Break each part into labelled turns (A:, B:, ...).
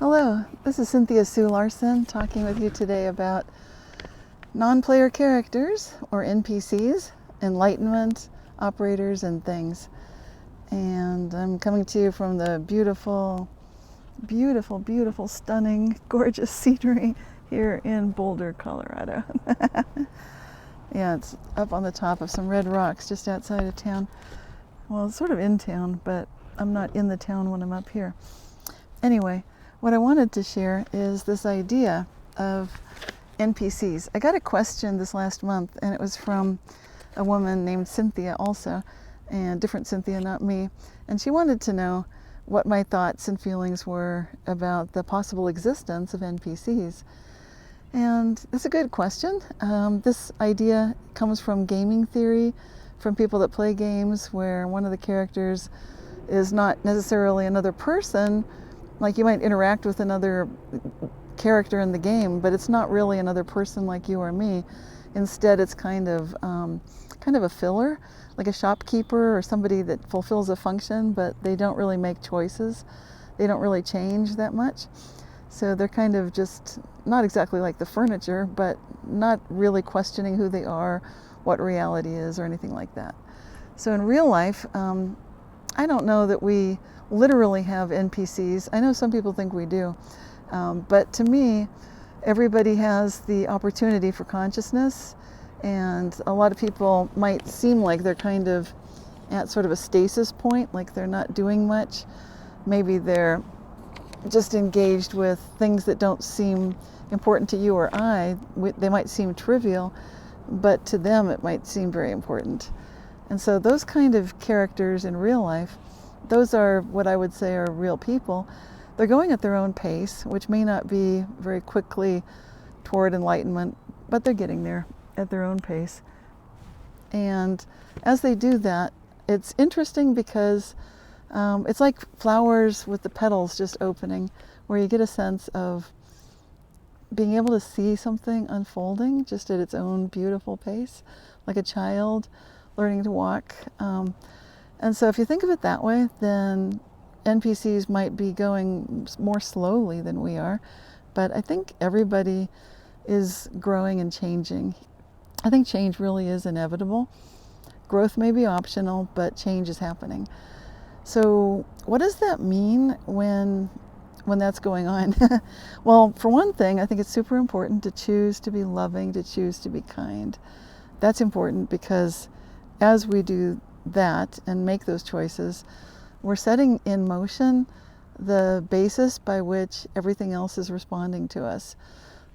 A: Hello, this is Cynthia Sue Larson talking with you today about non-player characters, or NPCs, Enlightenment, operators, and things. And I'm coming to you from the beautiful, stunning, gorgeous scenery here in Boulder, Colorado. Yeah, it's up on the top of some red rocks just outside of town. Well, it's sort of in town, but I'm not in the town when I'm up here. Anyway, what I wanted to share is this idea of NPCs. I got a question this last month, and it was from a woman named Cynthia also, and different Cynthia, not me. And she wanted to know what my thoughts and feelings were about the possible existence of NPCs. And it's a good question. This idea comes from gaming theory, from people that play games where one of the characters is not necessarily another person. Like, you might interact with another character in the game, but it's not really another person like you or me. Instead, it's kind of a filler, like a shopkeeper or somebody that fulfills a function, but they don't really make choices. They don't really change that much. So they're kind of just not exactly like the furniture, but not really questioning who they are, what reality is, or anything like that. So in real life, I don't know that we literally have NPCs. I know some people think we do, but to me, everybody has the opportunity for consciousness, and a lot of people might seem like they're kind of at sort of a stasis point, like they're not doing much. Maybe they're just engaged with things that don't seem important to you or I. They might seem trivial, but to them it might seem very important. And so those kind of characters in real life, those are what I would say are real people. They're going at their own pace, which may not be very quickly toward enlightenment, but they're getting there at their own pace. And as they do that, it's interesting because it's like flowers with the petals just opening, where you get a sense of being able to see something unfolding just at its own beautiful pace, like a child learning to walk. And so if you think of it that way, then NPCs might be going more slowly than we are. But I think everybody is growing and changing. I think change really is inevitable. Growth may be optional, but change is happening. So what does that mean when that's going on? Well, for one thing, I think it's super important to choose to be loving, to choose to be kind. That's important because as we do that and make those choices, we're setting in motion the basis by which everything else is responding to us.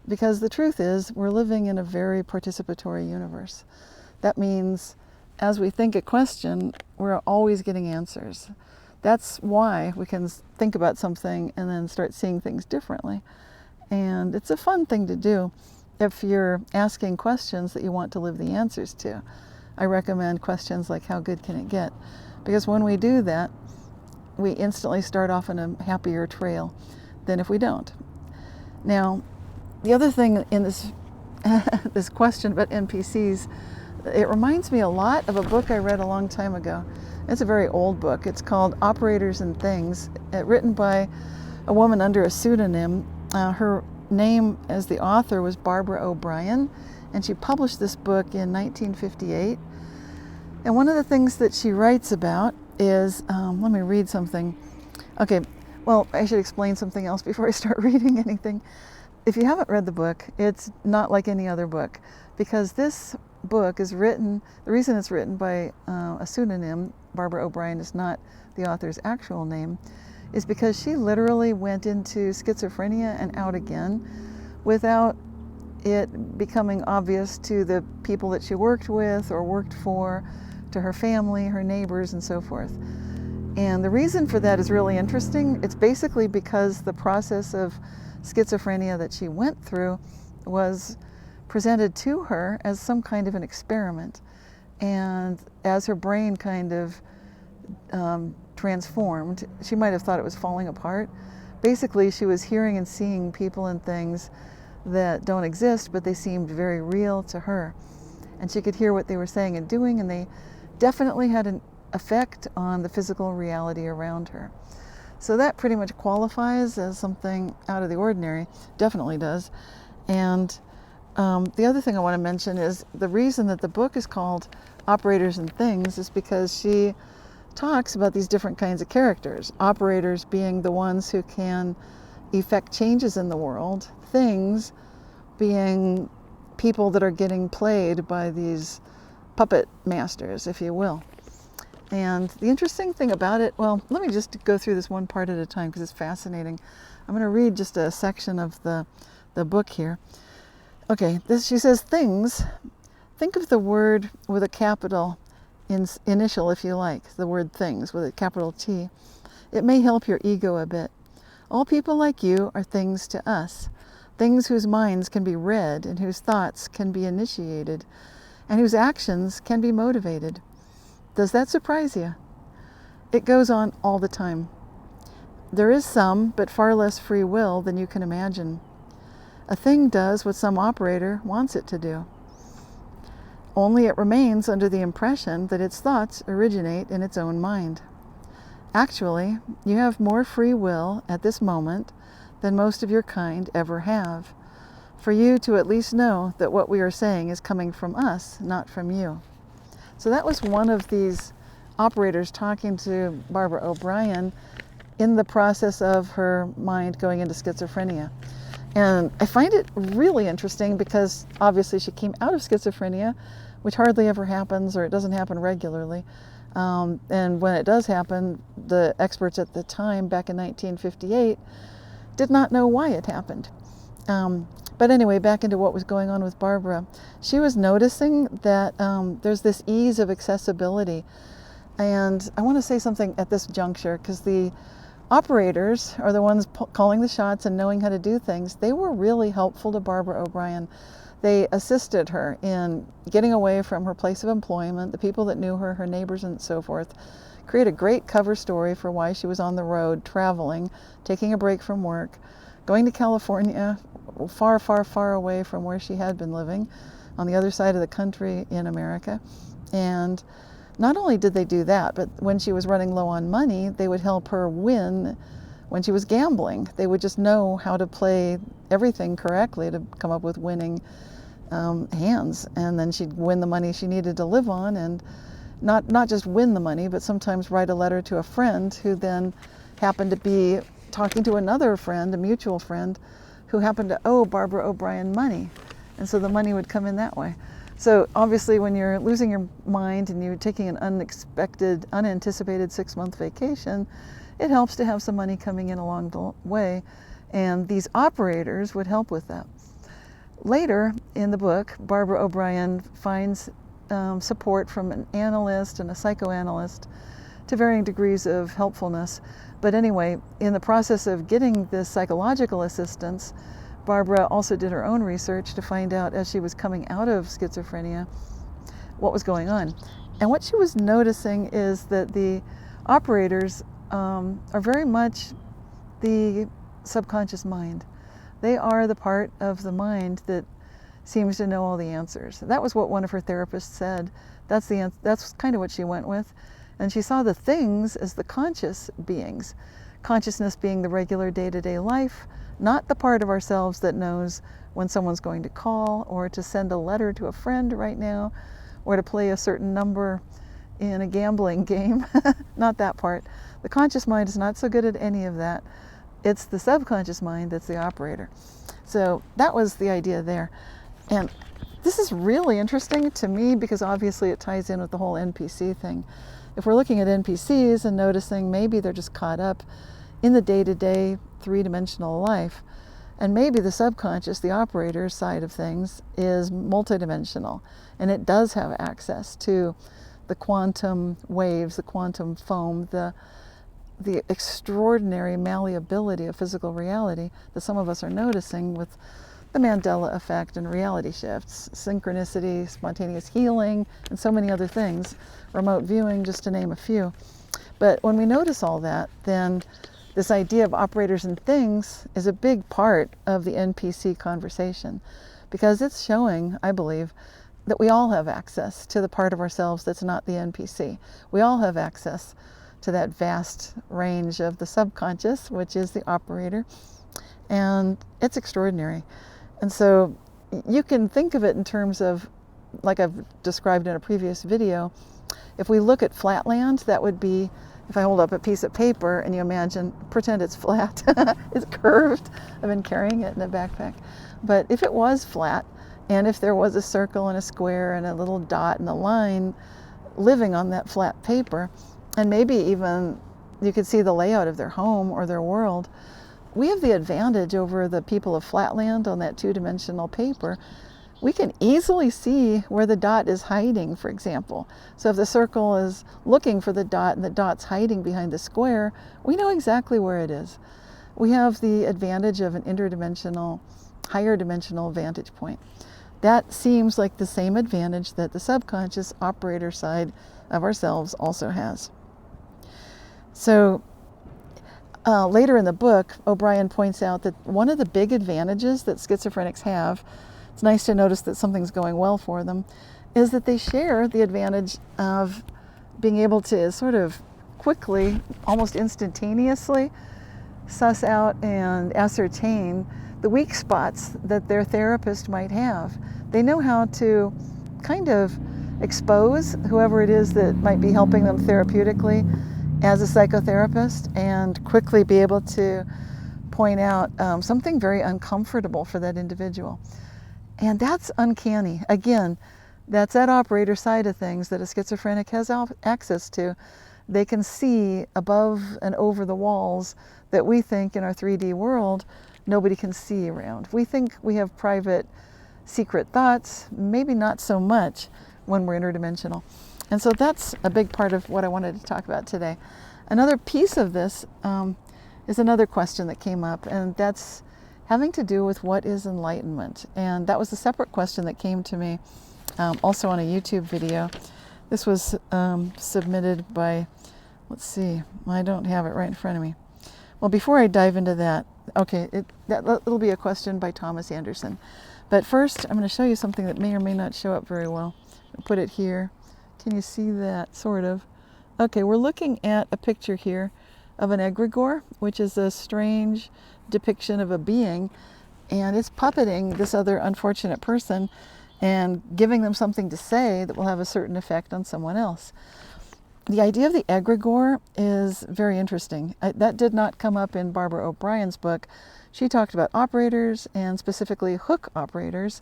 A: Because the truth is, we're living in a very participatory universe. That means as we think a question, we're always getting answers. That's why we can think about something and then start seeing things differently. And it's a fun thing to do if you're asking questions that you want to live the answers to. I recommend questions like, how good can it get? Because when we do that, we instantly start off on a happier trail than if we don't. Now, the other thing in this this question about NPCs, it reminds me a lot of a book I read a long time ago. It's a very old book. It's called Operators and Things, written by a woman under a pseudonym. Her name as the author was Barbara O'Brien, and she published this book in 1958. And one of the things that she writes about is, let me read something. Okay, well, I should explain something else before I start reading anything. If you haven't read the book, it's not like any other book, because this book is written, the reason it's written by a pseudonym, Barbara O'Brien is not the author's actual name, is because she literally went into schizophrenia and out again without it becoming obvious to the people that she worked with or worked for, to her family, her neighbors, and so forth. And the reason for that is really interesting. It's basically because the process of schizophrenia that she went through was presented to her as some kind of an experiment. And as her brain kind of transformed, she might have thought it was falling apart. Basically, she was hearing and seeing people and things that don't exist, but they seemed very real to her. And she could hear what they were saying and doing, and they definitely had an effect on the physical reality around her. So that pretty much qualifies as something out of the ordinary, definitely does. And the other thing I want to mention is the reason that the book is called Operators and Things is because she talks about these different kinds of characters. Operators being the ones who can effect changes in the world, things being people that are getting played by these puppet masters, if you will. And the interesting thing about it, well, let me just go through this one part at a time because it's fascinating. I'm going to read just a section of the book here. Okay, she says, things, think of the word with a capital initial, if you like, the word things with a capital T. It may help your ego a bit. All people like you are things to us, things whose minds can be read and whose thoughts can be initiated and whose actions can be motivated. Does that surprise you? It goes on all the time. There is some, but far less free will than you can imagine. A thing does what some operator wants it to do. Only it remains under the impression that its thoughts originate in its own mind. Actually, you have more free will at this moment than most of your kind ever have, for you to at least know that what we are saying is coming from us, not from you. So that was one of these operators talking to Barbara O'Brien in the process of her mind going into schizophrenia. And I find it really interesting because obviously she came out of schizophrenia, which hardly ever happens, or it doesn't happen regularly. And when it does happen, the experts at the time, back in 1958, did not know why it happened. But anyway, back into what was going on with Barbara. She was noticing that there's this ease of accessibility. And I want to say something at this juncture, because the operators are the ones calling the shots and knowing how to do things. They were really helpful to Barbara O'Brien. They assisted her in getting away from her place of employment, the people that knew her, her neighbors and so forth. Create a great cover story for why she was on the road, traveling, taking a break from work, going to California, far, far, far away from where she had been living, on the other side of the country in America. And not only did they do that, but when she was running low on money, they would help her win when she was gambling. They would just know how to play everything correctly to come up with winning hands. And then she'd win the money she needed to live on, and not just win the money, but sometimes write a letter to a friend who then happened to be talking to another friend, a mutual friend, who happened to owe Barbara O'Brien money. And so the money would come in that way. So obviously when you're losing your mind and you're taking an unexpected, unanticipated 6-month vacation, it helps to have some money coming in along the way. And these operators would help with that. Later in the book, Barbara O'Brien finds support from an analyst and a psychoanalyst to varying degrees of helpfulness. But anyway, in the process of getting this psychological assistance, Barbara also did her own research to find out, as she was coming out of schizophrenia, what was going on. And what she was noticing is that the operators are very much the subconscious mind. They are the part of the mind that seems to know all the answers. That was what one of her therapists said. That's kind of what she went with. And she saw the things as the conscious beings. Consciousness being the regular day-to-day life, not the part of ourselves that knows when someone's going to call, or to send a letter to a friend right now, or to play a certain number in a gambling game. Not that part. The conscious mind is not so good at any of that. It's the subconscious mind that's the operator. So that was the idea there. And this is really interesting to me because obviously it ties in with the whole NPC thing. If we're looking at NPCs and noticing maybe they're just caught up in the day-to-day three-dimensional life, and maybe the subconscious, the operator side of things, is multidimensional, and it does have access to the quantum waves, the quantum foam, the extraordinary malleability of physical reality that some of us are noticing with the Mandela effect and reality shifts, synchronicity, spontaneous healing, and so many other things, remote viewing, just to name a few. But when we notice all that, then this idea of operators and things is a big part of the NPC conversation, because it's showing, I believe, that we all have access to the part of ourselves that's not the NPC. We all have access to that vast range of the subconscious, which is the operator. And it's extraordinary. And so you can think of it in terms of, like I've described in a previous video, if we look at flatland, that would be, if I hold up a piece of paper and you imagine, pretend it's flat, it's curved. I've been carrying it in a backpack. But if it was flat, and if there was a circle and a square and a little dot and a line living on that flat paper, and maybe even you could see the layout of their home or their world, we have the advantage over the people of flatland on that two-dimensional paper. We can easily see where the dot is hiding, for example. So if the circle is looking for the dot and the dot's hiding behind the square, we know exactly where it is. We have the advantage of an interdimensional, higher dimensional vantage point. That seems like the same advantage that the subconscious operator side of ourselves also has. So later in the book, O'Brien points out that one of the big advantages that schizophrenics have, it's nice to notice that something's going well for them, is that they share the advantage of being able to sort of quickly, almost instantaneously, suss out and ascertain the weak spots that their therapist might have. They know how to kind of expose whoever it is that might be helping them therapeutically as a psychotherapist, and quickly be able to point out something very uncomfortable for that individual. And that's uncanny. Again, that's that operator side of things that a schizophrenic has access to. They can see above and over the walls that we think in our 3D world nobody can see around. We think we have private, secret thoughts, maybe not so much when we're interdimensional. And so that's a big part of what I wanted to talk about today. Another piece of this is another question that came up, and that's having to do with what is enlightenment. And that was a separate question that came to me also on a YouTube video. This was submitted by, let's see, I don't have it right in front of me. Well, before I dive into that, okay, it'll be a question by Thomas Anderson. But first, I'm going to show you something that may or may not show up very well. I'll put it here. Can you see that, sort of? Okay, we're looking at a picture here of an egregore, which is a strange depiction of a being, and it's puppeting this other unfortunate person and giving them something to say that will have a certain effect on someone else. The idea of the egregore is very interesting. That did not come up in Barbara O'Brien's book. She talked about operators, and specifically hook operators.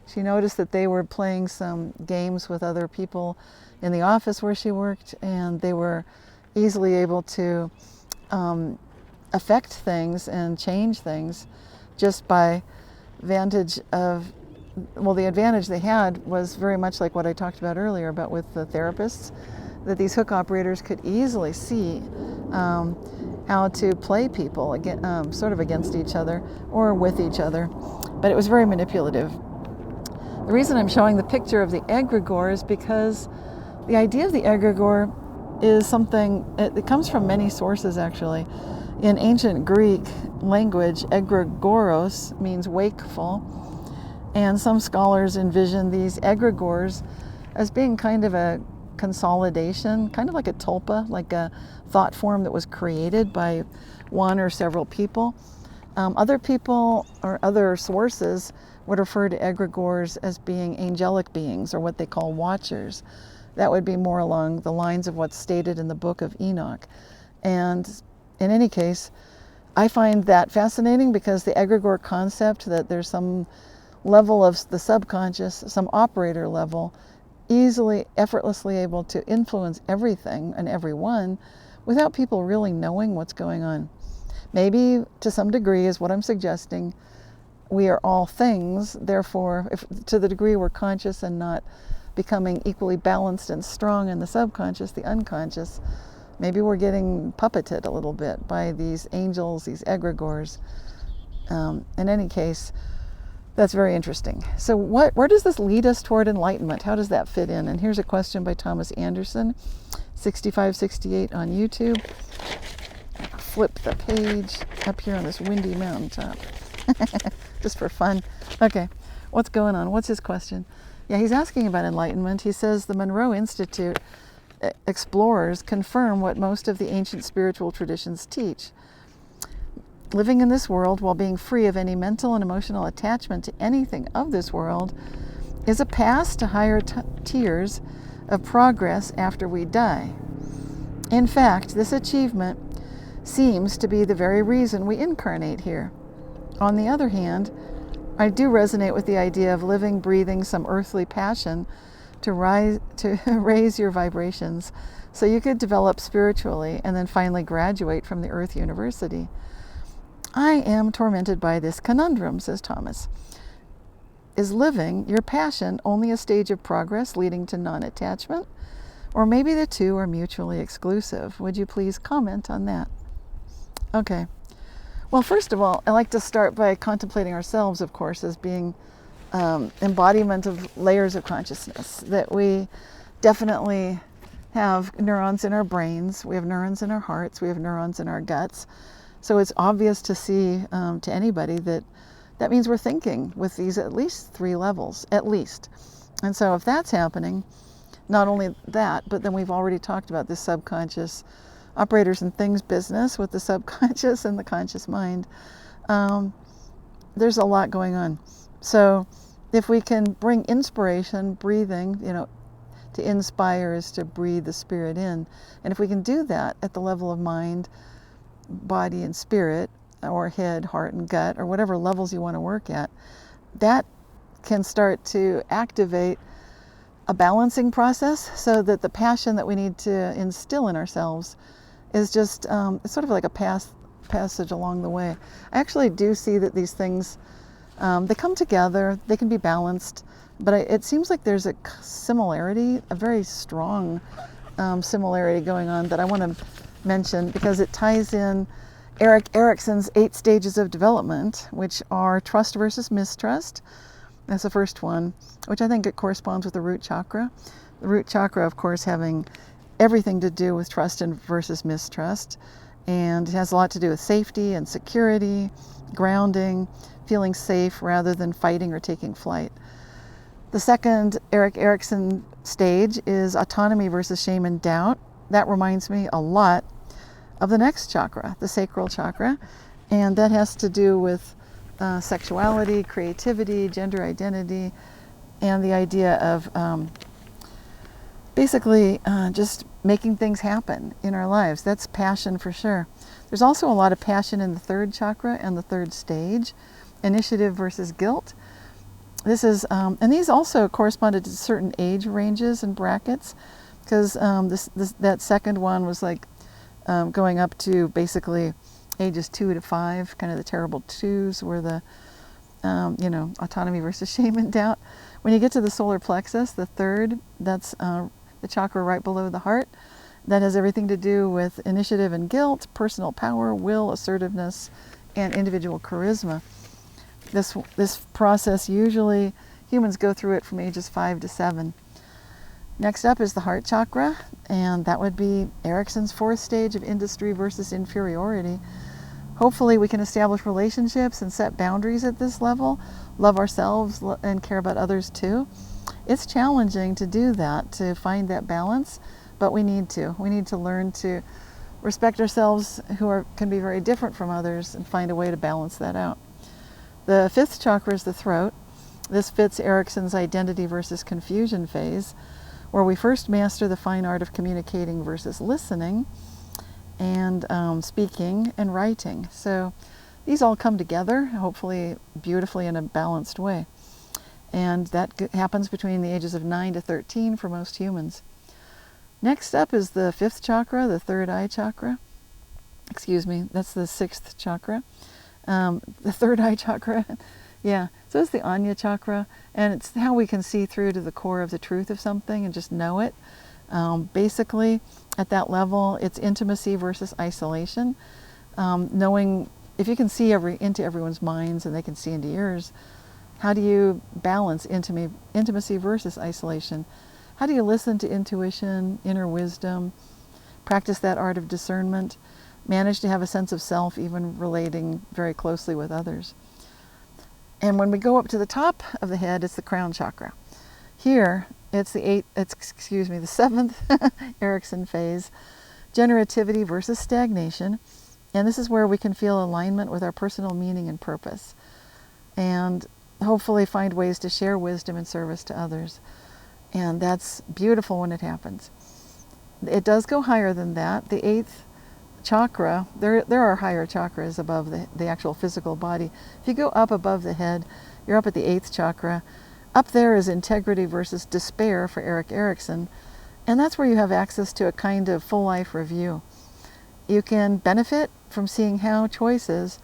A: She noticed that they were playing some games with other people in the office where she worked, and they were easily able to affect things and change things just by vantage of, well, the advantage they had was very much like what I talked about earlier about with the therapists, that these hook operators could easily see how to play people sort of against each other or with each other, but it was very manipulative. The reason I'm showing the picture of the egregore is because the idea of the egregore is something, it comes from many sources actually. In ancient Greek language, Egregoros means wakeful, and some scholars envision these egregores as being kind of a consolidation, kind of like a tulpa, like a thought form that was created by one or several people. Other people or other sources would refer to egregores as being angelic beings, or what they call watchers. That would be more along the lines of what's stated in the book of Enoch. And in any case, I find that fascinating because the egregore concept, that there's some level of the subconscious, some operator level, easily, effortlessly able to influence everything and everyone without people really knowing what's going on. Maybe to some degree is what I'm suggesting. We are all things, therefore, if to the degree we're conscious and not becoming equally balanced and strong in the subconscious, the unconscious, maybe we're getting puppeted a little bit by these angels, these egregores. In any case, that's very interesting. So where does this lead us toward enlightenment? How does that fit in? And here's a question by Thomas Anderson, 6568 on YouTube. Flip the page up here on this windy mountaintop. Just for fun. Okay, what's going on? What's his question? Yeah, he's asking about enlightenment. He says the Monroe Institute explorers confirm what most of the ancient spiritual traditions teach. Living in this world while being free of any mental and emotional attachment to anything of this world is a path to higher tiers of progress after we die. In fact, this achievement seems to be the very reason we incarnate here. On the other hand, I do resonate with the idea of living, breathing some earthly passion to raise your vibrations so you could develop spiritually and then finally graduate from the Earth University. I am tormented by this conundrum, says Thomas. Is living your passion only a stage of progress leading to non-attachment? Or maybe the two are mutually exclusive. Would you please comment on that? Okay. Well, first of all, I like to start by contemplating ourselves, of course, as being embodiment of layers of consciousness, that we definitely have neurons in our brains, we have neurons in our hearts, we have neurons in our guts. So it's obvious to see to anybody that means we're thinking with these at least 3 levels, at least. And so if that's happening, not only that, but then we've already talked about this subconscious operators and things business with the subconscious and the conscious mind. There's a lot going on. So if we can bring inspiration, breathing, to inspire is to breathe the spirit in. And if we can do that at the level of mind, body and spirit, or head, heart and gut, or whatever levels you want to work at, that can start to activate a balancing process so that the passion that we need to instill in ourselves is just it's sort of like a passage along the way. I actually do see that these things, they come together, they can be balanced, but it seems like there's a similarity, a very strong similarity going on that I want to mention because it ties in Erik Erikson's 8 stages of development, which are trust versus mistrust. That's the first one, which I think it corresponds with the root chakra. The root chakra, of course, having everything to do with trust and versus mistrust. And it has a lot to do with safety and security, grounding, feeling safe rather than fighting or taking flight. The second Erik Erikson stage is autonomy versus shame and doubt. That reminds me a lot of the next chakra, the sacral chakra. And that has to do with sexuality, creativity, gender identity, and the idea of basically just making things happen in our lives. That's passion for sure. There's also a lot of passion in the third chakra and the third stage, initiative versus guilt. This is, and these also corresponded to certain age ranges and brackets, because that second one was like going up to basically ages 2 to 5, kind of the terrible 2s were the, autonomy versus shame and doubt. When you get to the solar plexus, the third, that's the chakra right below the heart. That has everything to do with initiative and guilt, personal power, will, assertiveness, and individual charisma. This process, usually humans go through it from ages 5 to 7. Next up is the heart chakra, and that would be Erikson's 4th stage of industry versus inferiority. Hopefully we can establish relationships and set boundaries at this level, love ourselves and care about others too. It's challenging to do that, to find that balance, but we need to. We need to learn to respect ourselves who can be very different from others and find a way to balance that out. The 5th chakra is the throat. This fits Erikson's identity versus confusion phase, where we first master the fine art of communicating versus listening, and speaking and writing. So these all come together, hopefully beautifully in a balanced way. And that happens between the ages of 9 to 13 for most humans. Next up is the 5th chakra, the third eye chakra. Excuse me, that's the 6th chakra. The third eye chakra, yeah. So it's the Anya chakra, and it's how we can see through to the core of the truth of something and just know it. Basically, at that level, it's intimacy versus isolation. Knowing if you can see into everyone's minds and they can see into yours, how do you balance intimacy versus isolation? How do you listen to intuition, inner wisdom, practice that art of discernment, manage to have a sense of self, even relating very closely with others? And when we go up to the top of the head, it's the crown chakra. Here, It's the seventh Erickson phase, generativity versus stagnation. And this is where we can feel alignment with our personal meaning and purpose, and hopefully find ways to share wisdom and service to others. And that's beautiful when it happens. It does go higher than that. The eighth chakra, there are higher chakras above the actual physical body. If you go up above the head, you're up at the eighth chakra. Up there is integrity versus despair for Erik Erikson. And that's where you have access to a kind of full life review. You can benefit from seeing how choices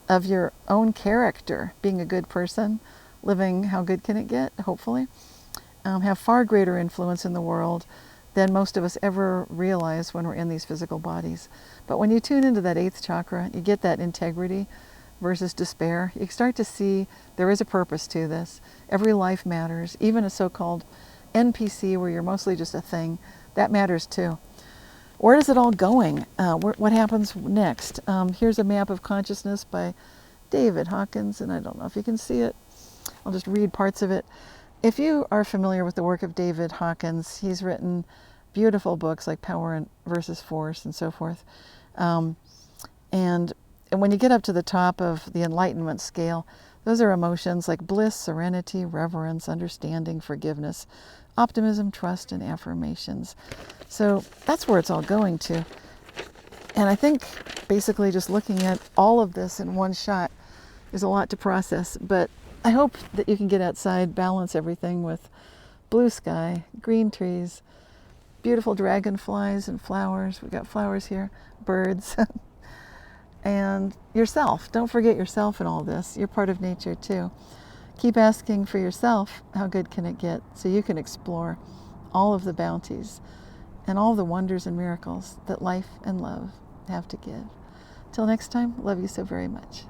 A: of your own character, being a good person, living how good can it get, hopefully, have far greater influence in the world than most of us ever realize when we're in these physical bodies. But when you tune into that eighth chakra, you get that integrity versus despair. You start to see there is a purpose to this. Every life matters. Even a so-called NPC where you're mostly just a thing, that matters too. Where is it all going? What happens next? Here's a map of consciousness by David Hawkins, and I don't know if you can see it. I'll just read parts of it. If you are familiar with the work of David Hawkins, he's written beautiful books like Power versus Force and so forth. And when you get up to the top of the Enlightenment scale, those are emotions like bliss, serenity, reverence, understanding, forgiveness, optimism, trust, and affirmations. So that's where it's all going to. And I think basically just looking at all of this in one shot is a lot to process. But I hope that you can get outside, balance everything with blue sky, green trees, beautiful dragonflies and flowers. We've got flowers here, birds, and yourself. Don't forget yourself in all this. You're part of nature too. Keep asking for yourself, how good can it get, so you can explore all of the bounties and all the wonders and miracles that life and love have to give. Till next time, love you so very much.